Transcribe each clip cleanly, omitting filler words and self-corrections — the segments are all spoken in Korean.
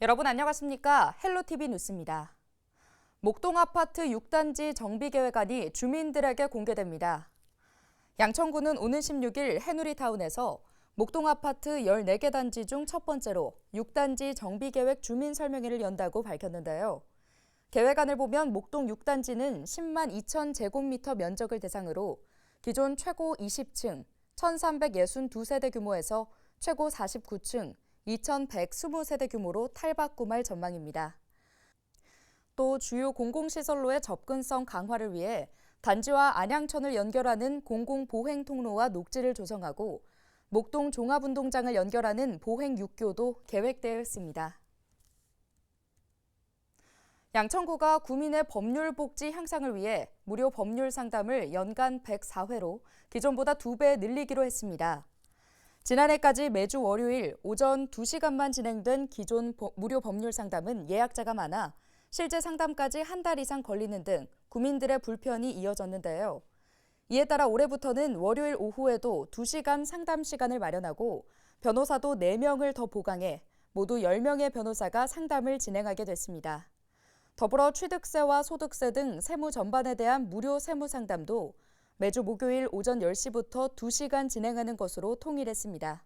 여러분 안녕하십니까? 헬로티비 뉴스입니다. 목동 아파트 6단지 정비계획안이 주민들에게 공개됩니다. 양천구는 오는 16일 해누리타운에서 목동 아파트 14개 단지 중 첫 번째로 6단지 정비계획 주민설명회를 연다고 밝혔는데요. 계획안을 보면 목동 6단지는 10만 2천 제곱미터 면적을 대상으로 기존 최고 20층, 1,362세대 규모에서 최고 49층, 2,120세대 규모로 탈바꿈할 전망입니다. 또 주요 공공시설로의 접근성 강화를 위해 단지와 안양천을 연결하는 공공보행통로와 녹지를 조성하고 목동 종합운동장을 연결하는 보행육교도 계획되어 있습니다. 양천구가 구민의 법률 복지 향상을 위해 무료 법률 상담을 연간 104회로 기존보다 2배 늘리기로 했습니다. 지난해까지 매주 월요일 오전 2시간만 진행된 기존 무료 법률 상담은 예약자가 많아 실제 상담까지 한 달 이상 걸리는 등 구민들의 불편이 이어졌는데요. 이에 따라 올해부터는 월요일 오후에도 2시간 상담 시간을 마련하고 변호사도 4명을 더 보강해 모두 10명의 변호사가 상담을 진행하게 됐습니다. 더불어 취득세와 소득세 등 세무 전반에 대한 무료 세무 상담도 매주 목요일 오전 10시부터 2시간 진행하는 것으로 통일했습니다.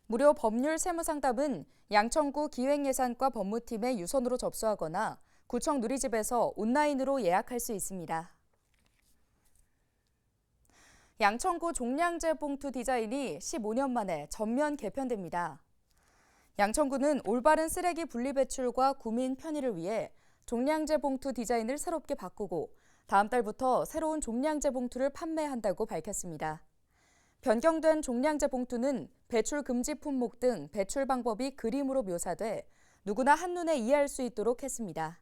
무료 법률 세무 상담은 양천구 기획예산과 법무팀에 유선으로 접수하거나 구청 누리집에서 온라인으로 예약할 수 있습니다. 양천구 종량제 봉투 디자인이 15년 만에 전면 개편됩니다. 양천구는 올바른 쓰레기 분리 배출과 구민 편의를 위해 종량제 봉투 디자인을 새롭게 바꾸고 다음 달부터 새로운 종량제 봉투를 판매한다고 밝혔습니다. 변경된 종량제 봉투는 배출 금지 품목 등 배출 방법이 그림으로 묘사돼 누구나 한눈에 이해할 수 있도록 했습니다.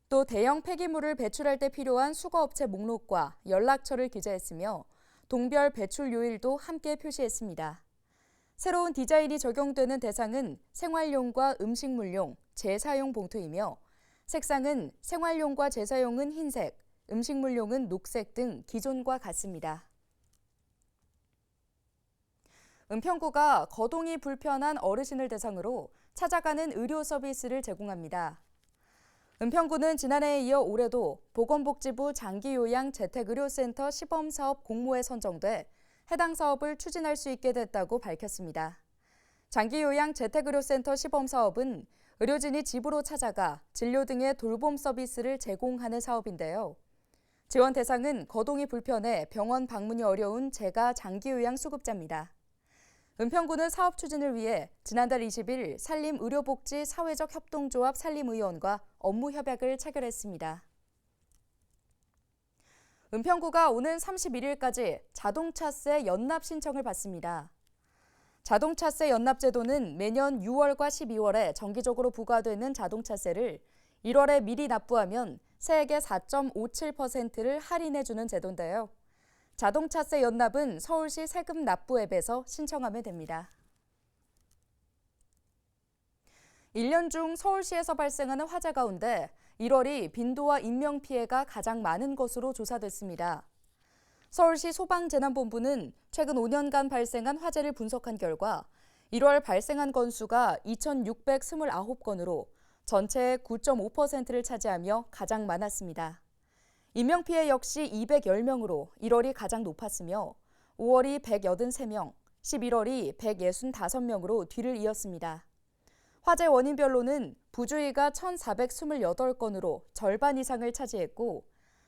또 대형 폐기물을 배출할 때 필요한 수거업체 목록과 연락처를 기재했으며 동별 배출 요일도 함께 표시했습니다. 새로운 디자인이 적용되는 대상은 생활용과 음식물용, 재사용 봉투이며 색상은 생활용과 재사용은 흰색, 음식물용은 녹색 등 기존과 같습니다. 은평구가 거동이 불편한 어르신을 대상으로 찾아가는 의료 서비스를 제공합니다. 은평구는 지난해에 이어 올해도 보건복지부 장기요양 재택의료센터 시범사업 공모에 선정돼 해당 사업을 추진할 수 있게 됐다고 밝혔습니다. 장기요양 재택의료센터 시범사업은 의료진이 집으로 찾아가 진료 등의 돌봄 서비스를 제공하는 사업인데요. 지원 대상은 거동이 불편해 병원 방문이 어려운 재가 장기요양 수급자입니다. 은평구는 사업 추진을 위해 지난달 20일 산림의료복지 사회적 협동조합 산림의원과 업무 협약을 체결했습니다. 은평구가 오는 31일까지 자동차세 연납 신청을 받습니다. 자동차세 연납 제도는 매년 6월과 12월에 정기적으로 부과되는 자동차세를 1월에 미리 납부하면 세액의 4.57%를 할인해주는 제도인데요. 자동차세 연납은 서울시 세금 납부 앱에서 신청하면 됩니다. 1년 중 서울시에서 발생하는 화재 가운데 1월이 빈도와 인명피해가 가장 많은 것으로 조사됐습니다. 서울시 소방재난본부는 최근 5년간 발생한 화재를 분석한 결과 1월 발생한 건수가 2,629건으로 전체의 9.5%를 차지하며 가장 많았습니다. 인명피해 역시 210명으로 1월이 가장 높았으며 5월이 183명, 11월이 165명으로 뒤를 이었습니다. 화재 원인별로는 부주의가 1,428건으로 절반 이상을 차지했고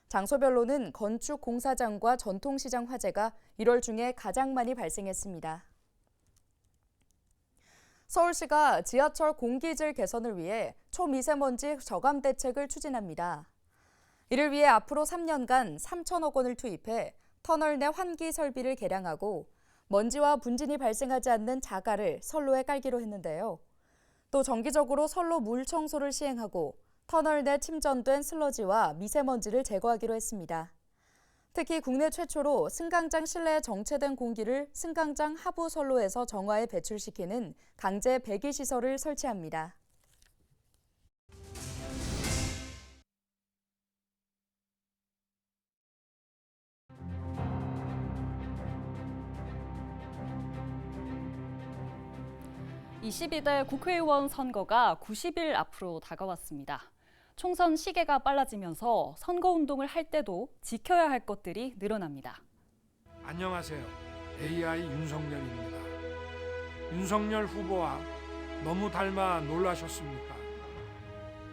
장소별로는 건축 공사장과 전통시장 화재가 1월 중에 가장 많이 발생했습니다. 서울시가 지하철 공기질 개선을 위해 초미세먼지 저감 대책을 추진합니다. 이를 위해 앞으로 3년간 3천억 원을 투입해 터널 내 환기 설비를 개량하고 먼지와 분진이 발생하지 않는 자갈을 선로에 깔기로 했는데요. 또 정기적으로 선로 물 청소를 시행하고 터널 내 침전된 슬러지와 미세먼지를 제거하기로 했습니다. 특히 국내 최초로 승강장 실내에 정체된 공기를 승강장 하부 선로에서 정화해 배출시키는 강제 배기 시설을 설치합니다. 22대 국회의원 선거가 90일 앞으로 다가왔습니다. 총선 시계가 빨라지면서 선거운동을 할 때도 지켜야 할 것들이 늘어납니다. 안녕하세요. AI 윤석열입니다. 윤석열 후보와 너무 닮아 놀라셨습니까?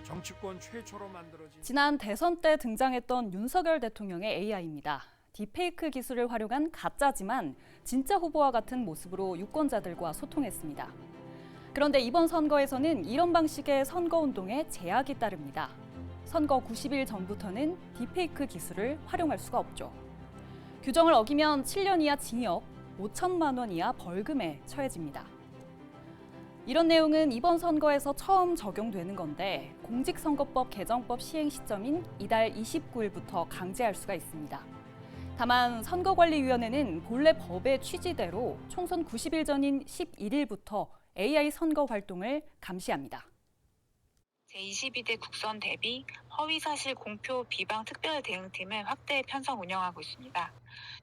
정치권 최초로 만들어진 지난 대선 때 등장했던 윤석열 대통령의 AI입니다. 딥페이크 기술을 활용한 가짜지만 진짜 후보와 같은 모습으로 유권자들과 소통했습니다. 그런데 이번 선거에서는 이런 방식의 선거운동에 제약이 따릅니다. 선거 90일 전부터는 딥페이크 기술을 활용할 수가 없죠. 규정을 어기면 7년 이하 징역, 5천만 원 이하 벌금에 처해집니다. 이런 내용은 이번 선거에서 처음 적용되는 건데 공직선거법 개정법 시행 시점인 이달 29일부터 강제할 수가 있습니다. 다만 선거관리위원회는 본래 법의 취지대로 총선 90일 전인 11일부터 AI 선거 활동을 감시합니다. 제22대 국선 대비 허위사실 공표 비방 특별대응팀을 확대 편성 운영하고 있습니다.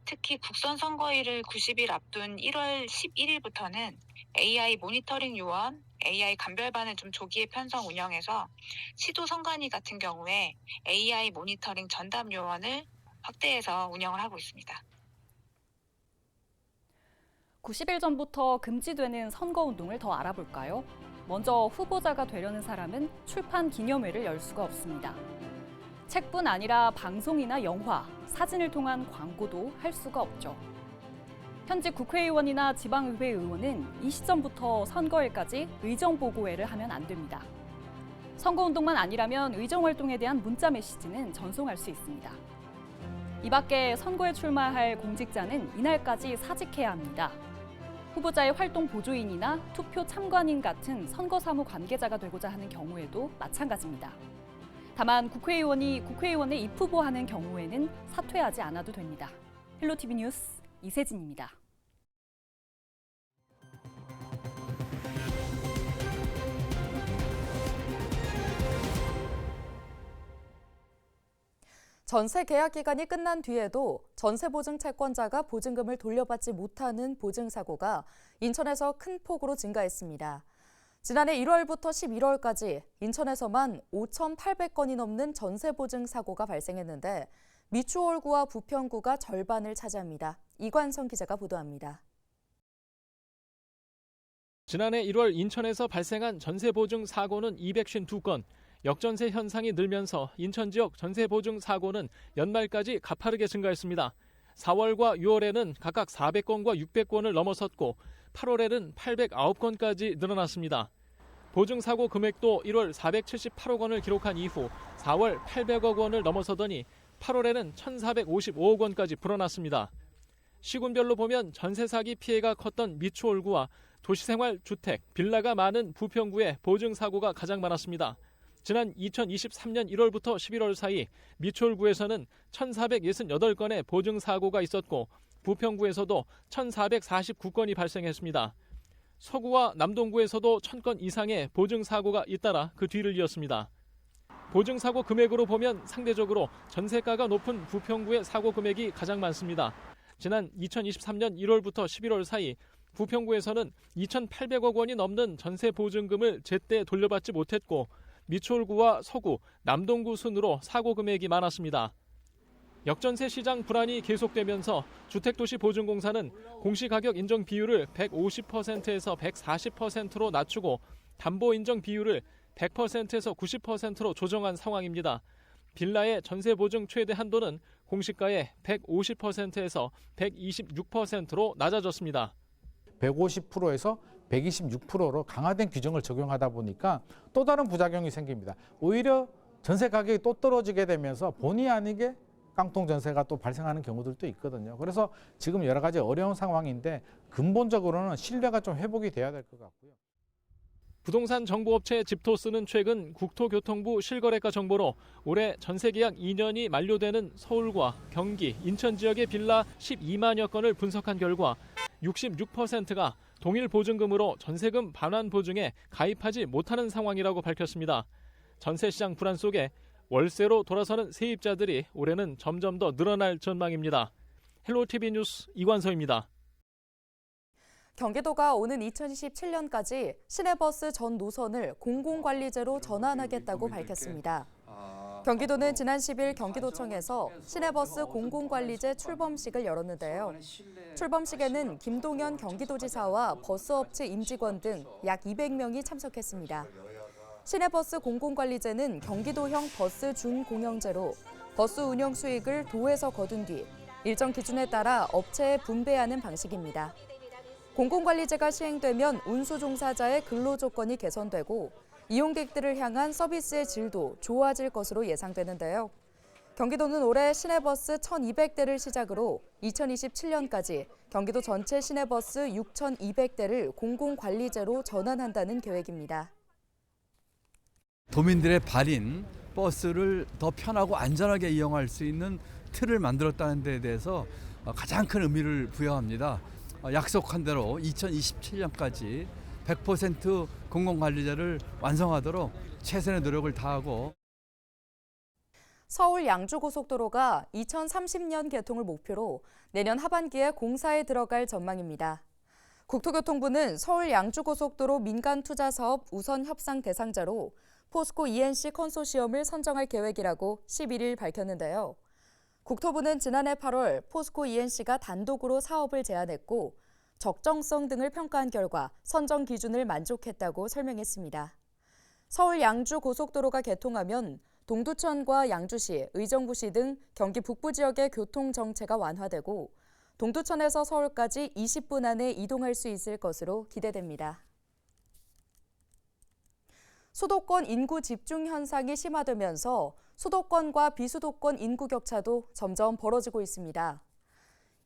특히 국선 선거일을 90일 앞둔 1월 11일부터는 AI 모니터링 요원, AI 감별반을 좀 조기에 편성 운영해서 시도 선관위 같은 경우에 AI 모니터링 전담 요원을 확대해서 운영을 하고 있습니다. 90일 전부터 금지되는 선거운동을 더 알아볼까요? 먼저 후보자가 되려는 사람은 출판 기념회를 열 수가 없습니다. 책뿐 아니라 방송이나 영화, 사진을 통한 광고도 할 수가 없죠. 현직 국회의원이나 지방의회 의원은 이 시점부터 선거일까지 의정보고회를 하면 안 됩니다. 선거운동만 아니라면 의정활동에 대한 문자 메시지는 전송할 수 있습니다. 이 밖에 선거에 출마할 공직자는 이날까지 사직해야 합니다. 후보자의 활동 보조인이나 투표 참관인 같은 선거 사무 관계자가 되고자 하는 경우에도 마찬가지입니다. 다만 국회의원의 입후보하는 경우에는 사퇴하지 않아도 됩니다. 헬로티비 뉴스 이세진입니다. 전세 계약 기간이 끝난 뒤에도 전세 보증 채권자가 보증금을 돌려받지 못하는 보증 사고가 인천에서 큰 폭으로 증가했습니다. 지난해 1월부터 11월까지 인천에서만 5,800건이 넘는 전세 보증 사고가 발생했는데 미추홀구와 부평구가 절반을 차지합니다. 이관성 기자가 보도합니다. 지난해 1월 인천에서 발생한 전세 보증 사고는 252건. 역전세 현상이 늘면서 인천 지역 전세 보증 사고는 연말까지 가파르게 증가했습니다. 4월과 6월에는 각각 400건과 600건을 넘어섰고 8월에는 809건까지 늘어났습니다. 보증 사고 금액도 1월 478억 원을 기록한 이후 4월 800억 원을 넘어서더니 8월에는 1,455억 원까지 불어났습니다. 시군별로 보면 전세 사기 피해가 컸던 미추홀구와 도시생활 주택, 빌라가 많은 부평구의 보증 사고가 가장 많았습니다. 지난 2023년 1월부터 11월 사이 미추홀구에서는 1,468건의 보증 사고가 있었고 부평구에서도 1,449건이 발생했습니다. 서구와 남동구에서도 1,000건 이상의 보증 사고가 잇따라 그 뒤를 이었습니다. 보증 사고 금액으로 보면 상대적으로 전세가가 높은 부평구의 사고 금액이 가장 많습니다. 지난 2023년 1월부터 11월 사이 부평구에서는 2,800억 원이 넘는 전세 보증금을 제때 돌려받지 못했고 미추홀구와 서구, 남동구 순으로 사고 금액이 많았습니다. 역전세 시장 불안이 계속되면서 주택도시보증공사는 공시가격 인정 비율을 150%에서 140%로 낮추고 담보 인정 비율을 100%에서 90%로 조정한 상황입니다. 빌라의 전세 보증 최대 한도는 공시가의 150%에서 126%로 낮아졌습니다. 150%에서 126%로 강화된 규정을 적용하다 보니까 또 다른 부작용이 생깁니다. 오히려 전세 가격이 또 떨어지게 되면서 본의 아니게 깡통 전세가 또 발생하는 경우들도 있거든요. 그래서 지금 여러 가지 어려운 상황인데 근본적으로는 신뢰가 좀 회복이 돼야 될 것 같고요. 부동산 정보업체 집토스는 최근 국토교통부 실거래가 정보로 올해 전세계약 2년이 만료되는 서울과 경기, 인천 지역의 빌라 12만여 건을 분석한 결과 66%가 동일 보증금으로 전세금 반환 보증에 가입하지 못하는 상황이라고 밝혔습니다. 전세시장 불안 속에 월세로 돌아서는 세입자들이 올해는 점점 더 늘어날 전망입니다. 헬로티비 뉴스 이관서입니다. 경기도가 오는 2027년까지 시내버스 전 노선을 공공관리제로 전환하겠다고 밝혔습니다. 경기도는 지난 10일 경기도청에서 시내버스 공공관리제 출범식을 열었는데요. 출범식에는 김동연 경기도지사와 버스업체 임직원 등 약 200명이 참석했습니다. 시내버스 공공관리제는 경기도형 버스 준공영제로 버스 운영 수익을 도에서 거둔 뒤 일정 기준에 따라 업체에 분배하는 방식입니다. 공공관리제가 시행되면 운수 종사자의 근로 조건이 개선되고 이용객들을 향한 서비스의 질도 좋아질 것으로 예상되는데요. 경기도는 올해 시내버스 1,200대를 시작으로 2027년까지 경기도 전체 시내버스 6,200대를 공공관리제로 전환한다는 계획입니다. 도민들의 발인 버스를 더 편하고 안전하게 이용할 수 있는 틀을 만들었다는 데 대해서 가장 큰 의미를 부여합니다. 약속한 대로 2027년까지 100% 공공관리제를 완성하도록 최선의 노력을 다하고 서울 양주고속도로가 2030년 개통을 목표로 내년 하반기에 공사에 들어갈 전망입니다. 국토교통부는 서울 양주고속도로 민간투자사업 우선 협상 대상자로 포스코 ENC 컨소시엄을 선정할 계획이라고 11일 밝혔는데요. 국토부는 지난해 8월 포스코 ENC가 단독으로 사업을 제안했고 적정성 등을 평가한 결과 선정 기준을 만족했다고 설명했습니다. 서울 양주 고속도로가 개통하면 동두천과 양주시, 의정부시 등 경기 북부 지역의 교통 정체가 완화되고 동두천에서 서울까지 20분 안에 이동할 수 있을 것으로 기대됩니다. 수도권 인구 집중 현상이 심화되면서 수도권과 비수도권 인구 격차도 점점 벌어지고 있습니다.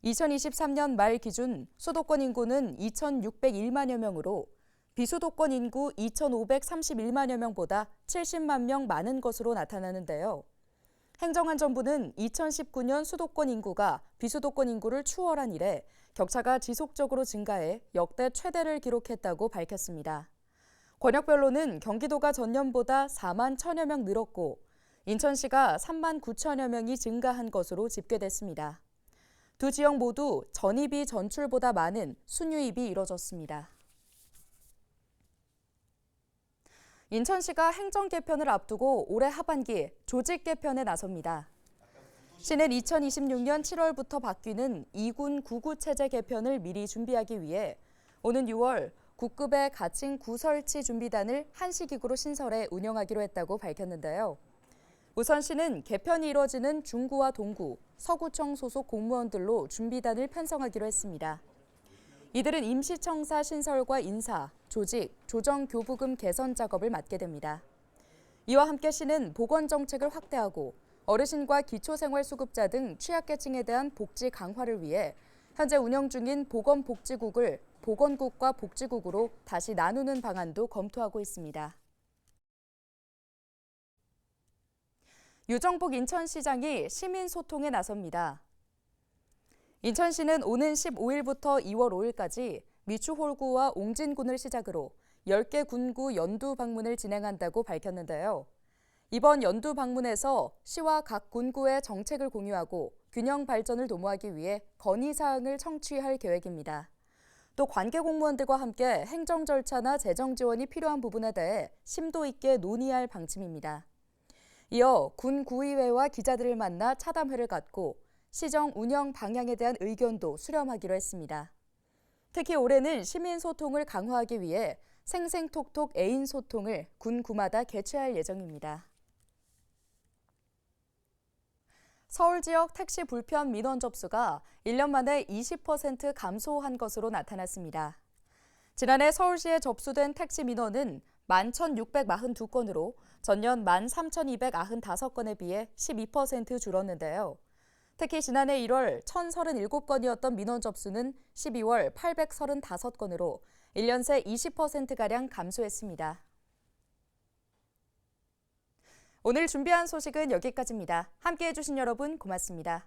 2023년 말 기준 수도권 인구는 2,601만여 명으로 비수도권 인구 2,531만여 명보다 70만 명 많은 것으로 나타나는데요. 행정안전부는 2019년 수도권 인구가 비수도권 인구를 추월한 이래 격차가 지속적으로 증가해 역대 최대를 기록했다고 밝혔습니다. 권역별로는 경기도가 전년보다 4만 1천여 명 늘었고 인천시가 3만 9천여 명이 증가한 것으로 집계됐습니다. 두 지역 모두 전입이 전출보다 많은 순유입이 이뤄졌습니다. 인천시가 행정 개편을 앞두고 올해 하반기 조직 개편에 나섭니다. 시는 2026년 7월부터 바뀌는 2군 9구 체제 개편을 미리 준비하기 위해 오는 6월 국급의 가칭 구설치 준비단을 한시기구로 신설해 운영하기로 했다고 밝혔는데요. 우선 시는 개편이 이뤄지는 중구와 동구, 서구청 소속 공무원들로 준비단을 편성하기로 했습니다. 이들은 임시청사 신설과 인사, 조직, 조정교부금 개선 작업을 맡게 됩니다. 이와 함께 시는 보건정책을 확대하고 어르신과 기초생활수급자 등 취약계층에 대한 복지 강화를 위해 현재 운영 중인 보건복지국을 보건국과 복지국으로 다시 나누는 방안도 검토하고 있습니다. 유정복 인천시장이 시민소통에 나섭니다. 인천시는 오는 15일부터 2월 5일까지 미추홀구와 옹진군을 시작으로 10개 군구 연두 방문을 진행한다고 밝혔는데요. 이번 연두 방문에서 시와 각 군구의 정책을 공유하고 균형 발전을 도모하기 위해 건의사항을 청취할 계획입니다. 또 관계 공무원들과 함께 행정 절차나 재정 지원이 필요한 부분에 대해 심도 있게 논의할 방침입니다. 이어 군 구의회와 기자들을 만나 차담회를 갖고 시정 운영 방향에 대한 의견도 수렴하기로 했습니다. 특히 올해는 시민 소통을 강화하기 위해 생생톡톡 애인 소통을 군구마다 개최할 예정입니다. 서울 지역 택시 불편 민원 접수가 1년 만에 20% 감소한 것으로 나타났습니다. 지난해 서울시에 접수된 택시 민원은 11,642건으로 전년 13,295건에 비해 12% 줄었는데요. 특히 지난해 1월 1,037건이었던 민원 접수는 12월 835건으로 1년 새 20%가량 감소했습니다. 오늘 준비한 소식은 여기까지입니다. 함께해 주신 여러분 고맙습니다.